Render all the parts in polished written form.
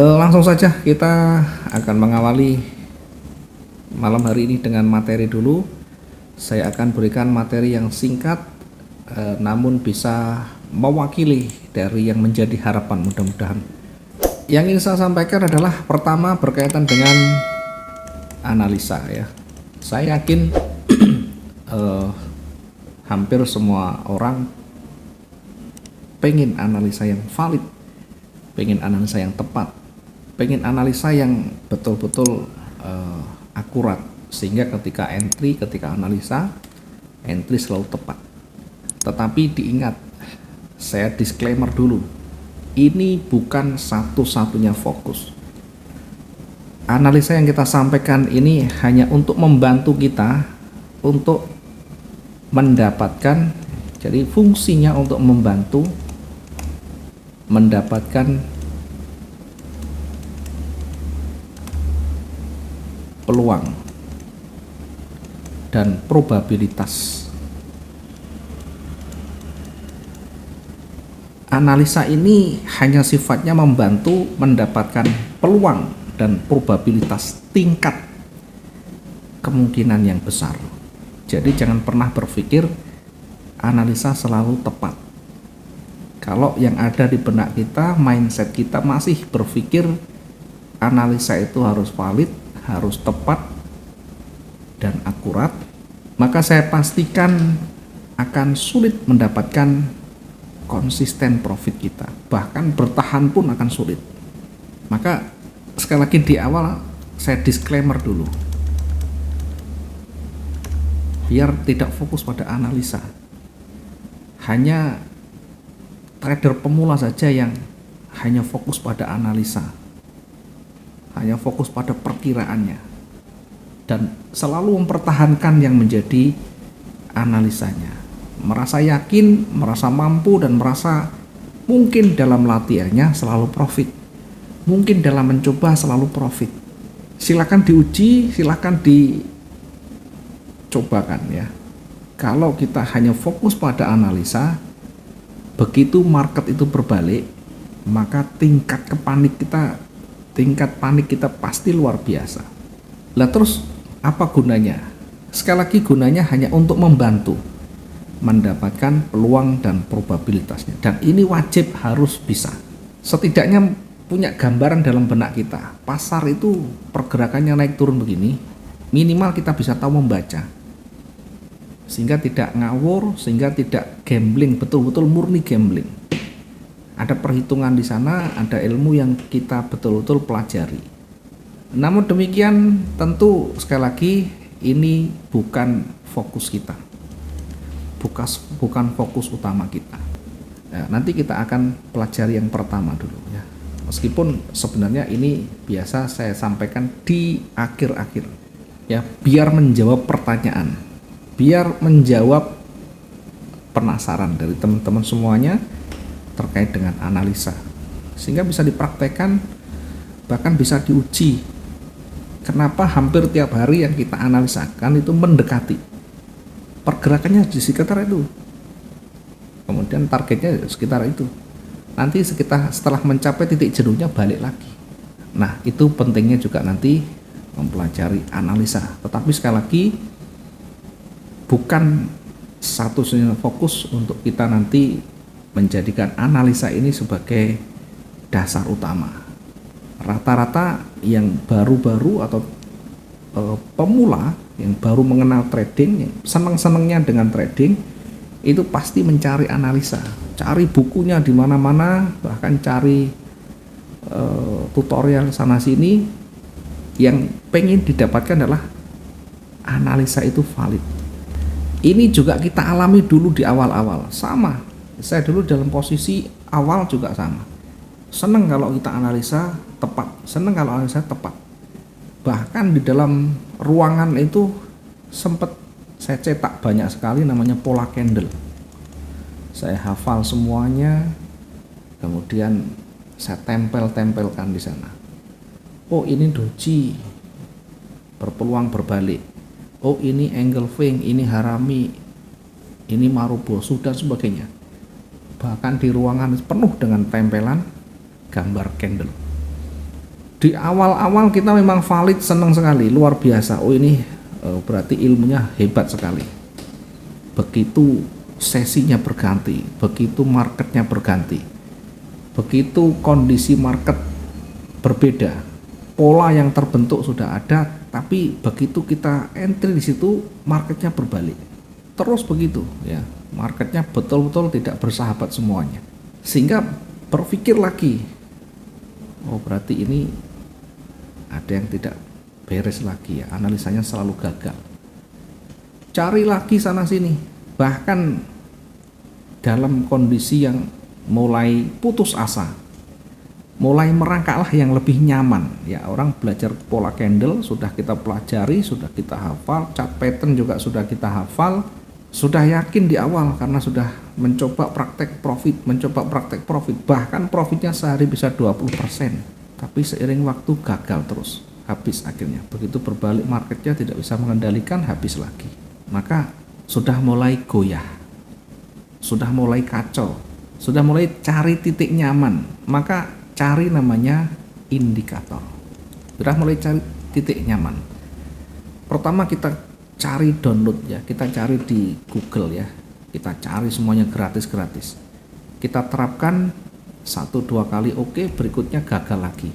Langsung saja kita akan mengawali malam hari ini dengan materi dulu. Saya akan berikan materi yang singkat namun bisa mewakili dari yang menjadi harapan mudah-mudahan. Yang ingin saya sampaikan adalah pertama berkaitan dengan analisa ya. Saya yakin hampir semua orang pengen analisa yang valid, pengen analisa yang tepat, pengen analisa yang betul-betul akurat, sehingga ketika analisa, entry selalu tepat. Tetapi diingat, saya disclaimer dulu, ini bukan satu-satunya fokus. Analisa yang kita sampaikan ini hanya untuk membantu kita untuk mendapatkan, jadi fungsinya untuk membantu mendapatkan peluang dan probabilitas. Analisa ini hanya sifatnya membantu mendapatkan peluang dan probabilitas tingkat kemungkinan yang besar. Jadi jangan pernah berpikir analisa selalu tepat. Kalau yang ada di benak kita, mindset kita masih berpikir analisa itu harus valid, harus tepat dan akurat, maka saya pastikan akan sulit mendapatkan konsisten profit kita, bahkan bertahan pun akan sulit. Maka sekali lagi di awal saya disclaimer dulu, biar tidak fokus pada analisa. Hanya trader pemula saja yang hanya fokus pada analisa, hanya fokus pada perkiraannya, dan selalu mempertahankan yang menjadi analisanya, merasa yakin, merasa mampu, dan merasa mungkin dalam latihannya selalu profit, mungkin dalam mencoba selalu profit. Silakan diuji, silakan dicobakan ya. Kalau kita hanya fokus pada analisa, begitu market itu berbalik, maka tingkat panik kita pasti luar biasa. Lah terus apa gunanya? Sekali lagi gunanya hanya untuk membantu mendapatkan peluang dan probabilitasnya. Dan ini wajib harus bisa. Setidaknya punya gambaran dalam benak kita. Pasar itu pergerakannya naik turun begini, minimal kita bisa tahu membaca. Sehingga tidak ngawur, sehingga tidak gambling, betul-betul murni gambling. Ada perhitungan di sana, ada ilmu yang kita betul-betul pelajari. Namun demikian, tentu sekali lagi ini bukan fokus kita, bukan fokus utama kita. Ya, nanti kita akan pelajari yang pertama dulu ya. Meskipun sebenarnya ini biasa saya sampaikan di akhir-akhir ya, biar menjawab pertanyaan, biar menjawab penasaran dari teman-teman semuanya terkait dengan analisa, sehingga bisa dipraktekkan, bahkan bisa diuji. Kenapa hampir tiap hari yang kita analisakan itu mendekati pergerakannya di sekitar itu, kemudian targetnya sekitar itu, nanti setelah mencapai titik jenuhnya balik lagi. Nah, itu pentingnya juga nanti mempelajari analisa. Tetapi sekali lagi bukan satu-satunya fokus untuk kita nanti menjadikan analisa ini sebagai dasar utama. Rata-rata yang baru-baru atau pemula yang baru mengenal trading, yang senang-senangnya dengan trading, itu pasti mencari analisa, cari bukunya di mana-mana, bahkan cari tutorial sana sini. Yang pengen didapatkan adalah analisa itu valid. Ini juga kita alami dulu di awal-awal, sama. Saya dulu dalam posisi awal juga sama. Senang kalau kita analisa tepat, senang kalau analisa tepat. Bahkan di dalam ruangan itu sempat saya cetak banyak sekali namanya pola candle. Saya hafal semuanya, kemudian saya tempel-tempelkan di sana. Oh, ini doji berpeluang berbalik. Oh, ini angle wing, ini harami, ini marubosu dan sebagainya. Bahkan di ruangan penuh dengan tempelan gambar candle. Di awal-awal kita memang valid, senang sekali, luar biasa. Oh ini berarti ilmunya hebat sekali. Begitu sesinya berganti, begitu marketnya berganti, begitu kondisi market berbeda, pola yang terbentuk sudah ada, tapi begitu kita entry di situ marketnya berbalik. Terus begitu ya, marketnya betul-betul tidak bersahabat semuanya. Sehingga berpikir lagi, oh berarti ini ada yang tidak beres lagi ya, analisanya selalu gagal. Cari lagi sana sini, bahkan dalam kondisi yang mulai putus asa, mulai merangkaklah yang lebih nyaman ya. Orang belajar pola candle sudah kita pelajari, sudah kita hafal, chart pattern juga sudah kita hafal, sudah yakin di awal karena sudah mencoba praktek profit, bahkan profitnya sehari bisa 20%. Tapi seiring waktu gagal terus, habis akhirnya. Begitu berbalik marketnya tidak bisa mengendalikan, habis lagi. Maka sudah mulai goyah, sudah mulai kacau, sudah mulai cari titik nyaman. Maka cari namanya indikator. Sudah mulai cari titik nyaman. Pertama kita cari download ya, kita cari di Google ya. Kita cari semuanya gratis-gratis. Kita terapkan 1-2 kali oke, berikutnya gagal lagi.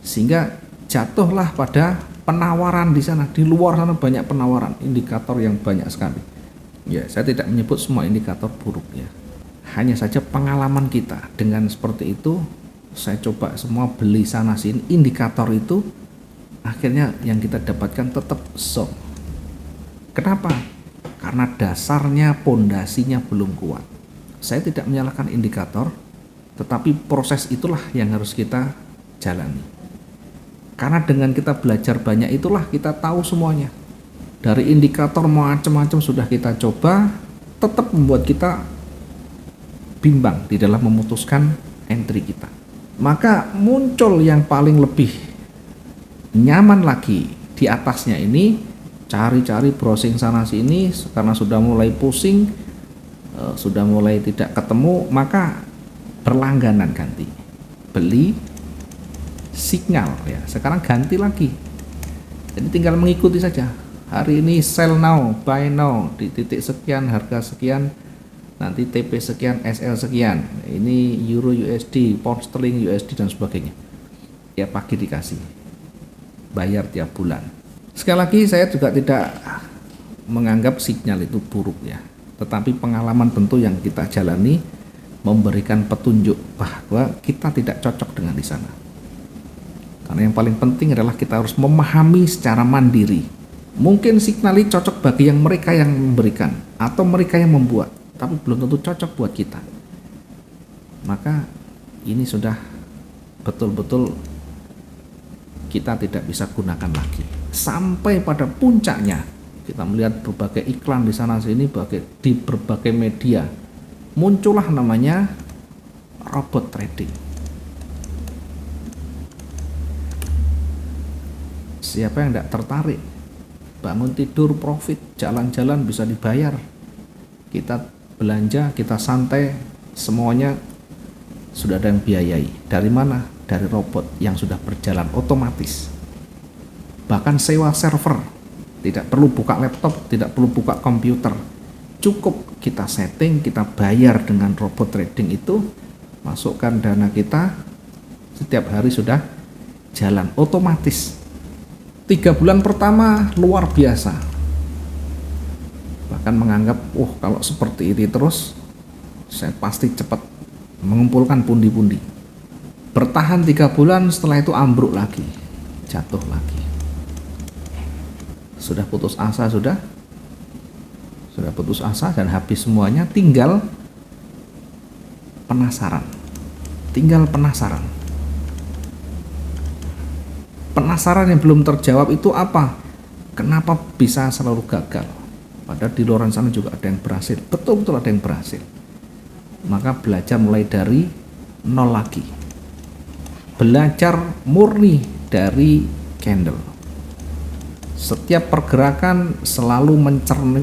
Sehingga jatuhlah pada penawaran di sana. Di luar sana banyak penawaran, indikator yang banyak sekali. Ya, saya tidak menyebut semua indikator buruk ya. Hanya saja pengalaman kita dengan seperti itu, saya coba semua beli sana sini indikator itu, akhirnya yang kita dapatkan tetap shock. Kenapa? Karena dasarnya, pondasinya belum kuat. Saya tidak menyalahkan indikator, tetapi proses itulah yang harus kita jalani. Karena dengan kita belajar banyak itulah kita tahu semuanya. Dari indikator macam-macam sudah kita coba, tetap membuat kita bimbang di dalam memutuskan entry kita. Maka muncul yang paling lebih nyaman lagi di atasnya ini, cari-cari browsing sana sini karena sudah mulai pusing, sudah mulai tidak ketemu, maka berlangganan ganti, beli signal ya. Sekarang ganti lagi, jadi tinggal mengikuti saja. Hari ini sell now, buy now di titik sekian, harga sekian, nanti TP sekian, SL sekian, ini euro USD, pound sterling USD dan sebagainya. Ya pagi dikasih, bayar tiap bulan. Sekali lagi saya juga tidak menganggap signal itu buruk ya, tetapi pengalaman tentu yang kita jalani memberikan petunjuk bahwa kita tidak cocok dengan di sana. Karena yang paling penting adalah kita harus memahami secara mandiri. Mungkin signal ini cocok bagi yang mereka yang memberikan atau mereka yang membuat, tapi belum tentu cocok buat kita. Maka ini sudah betul-betul kita tidak bisa gunakan lagi. Sampai pada puncaknya kita melihat berbagai iklan di sana sini, di berbagai media, muncullah namanya robot trading. Siapa yang tidak tertarik? Bangun tidur profit, jalan-jalan bisa dibayar, kita belanja, kita santai, semuanya sudah ada yang biayai. Dari mana? Dari robot yang sudah berjalan otomatis. Bahkan sewa server, tidak perlu buka laptop, tidak perlu buka komputer, cukup kita setting, kita bayar dengan robot trading itu, masukkan dana kita, setiap hari sudah jalan otomatis. 3 bulan pertama luar biasa, bahkan menganggap kalau seperti ini terus saya pasti cepat mengumpulkan pundi-pundi. Bertahan 3 bulan, setelah itu ambruk lagi, jatuh lagi. Sudah putus asa, sudah putus asa dan habis semuanya, tinggal penasaran. Penasaran yang belum terjawab itu apa? Kenapa bisa selalu gagal? Padahal di luar sana juga ada yang berhasil, betul-betul ada yang berhasil. Maka belajar mulai dari nol lagi. Belajar murni dari candle. Setiap pergerakan selalu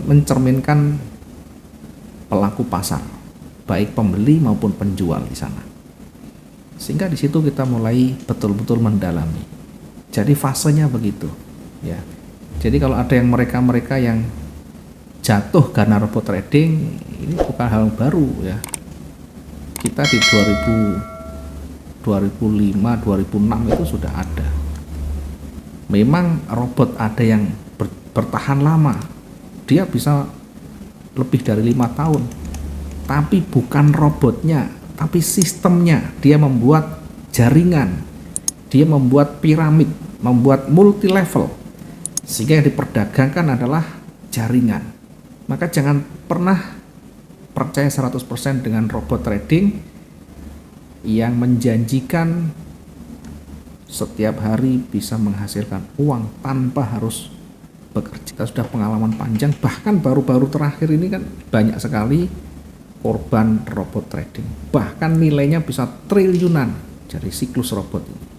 mencerminkan pelaku pasar, baik pembeli maupun penjual di sana. Sehingga di situ kita mulai betul-betul mendalami. Jadi fasenya begitu, ya. Jadi kalau ada yang mereka yang jatuh karena robot trading, ini bukan hal baru ya. Kita di 2005, 2006 itu sudah ada. Memang robot ada yang bertahan lama, dia bisa lebih dari 5 tahun. Tapi bukan robotnya, tapi sistemnya. Dia membuat jaringan, dia membuat piramid, membuat multi level, sehingga yang diperdagangkan adalah jaringan. Maka jangan pernah percaya 100% dengan robot trading yang menjanjikan setiap hari bisa menghasilkan uang tanpa harus bekerja. Kita sudah pengalaman panjang, bahkan baru-baru terakhir ini kan banyak sekali korban robot trading. Bahkan nilainya bisa triliunan dari siklus robot ini.